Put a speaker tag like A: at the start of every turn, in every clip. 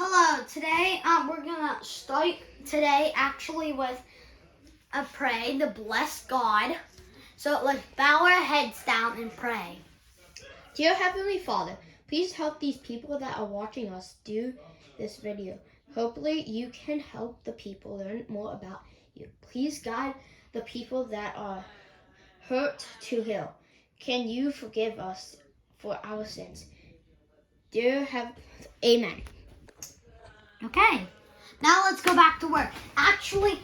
A: Hello, today we're gonna start today actually with a pray to bless God. So let's bow our heads down and pray.
B: Dear Heavenly Father, please help these people that are watching us do this video. Hopefully you can help the people learn more about you. Please guide the people that are hurt to heal. Can you forgive us for our sins? Dear Amen.
A: Okay, now let's go back to work. Actually,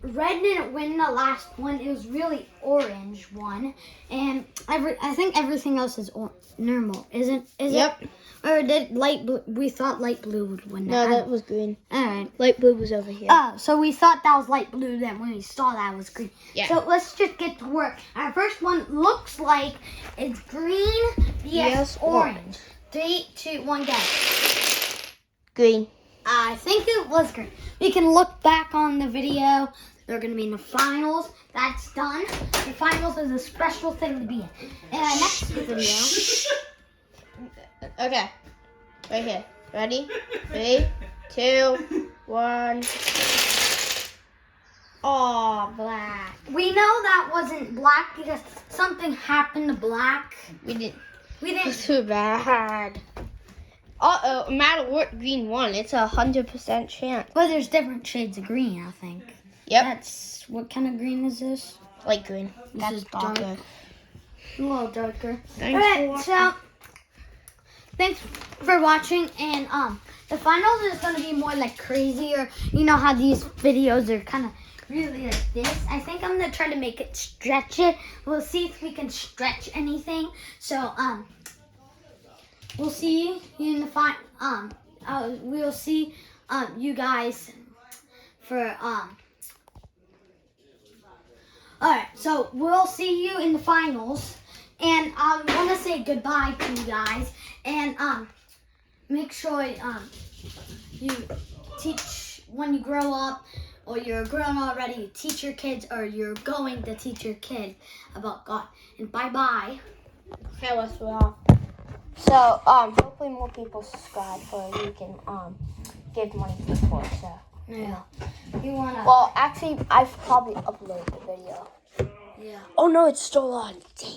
A: red didn't win the last one. It was really orange one, and I think everything else is normal, isn't?
B: Yep.
A: It? Or did light blue? We thought light blue would win.
B: No, that was green.
A: All right.
B: Light blue was over here.
A: Oh, so we thought that was light blue then when we saw that was green.
B: Yeah.
A: So let's just get to work. Our first one looks like it's green, yes orange. 3, 2, 1, go.
B: Green.
A: I think it was green. We can look back on the video. They're going to be in the finals. That's done. The finals is a special thing to be in. In our next video.
B: Okay. Right here. Ready? 3, 2, 1. Oh, black.
A: We know that wasn't black because something happened to black.
B: We didn't.
A: It's
B: too bad. No matter what green won, it's 100% chance.
A: Well, there's different shades of green, I think.
B: Yep.
A: That's what kind of green is this?
B: Light green.
A: This is dark.
B: darker.
A: A little darker.
B: Thanks for watching.
A: So thanks for watching, and the finals is gonna be more like crazier. You know how these videos are kind of really like this. I think I'm gonna try to make it stretch it. We'll see if we can stretch anything. So we'll see you in the we'll see you guys for Alright, so we'll see you in the finals, and I want to say goodbye to you guys, and make sure you teach when you grow up, or you're grown already, you teach your kids, or you're going to teach your kids about God. And bye-bye.
B: Okay, let's go off. So, hopefully more people subscribe so we can, give money to the poor, so.
A: Yeah. You wanna?
B: Well, actually, I've probably uploaded the video.
A: Yeah.
B: Oh no, it's still on. Dang.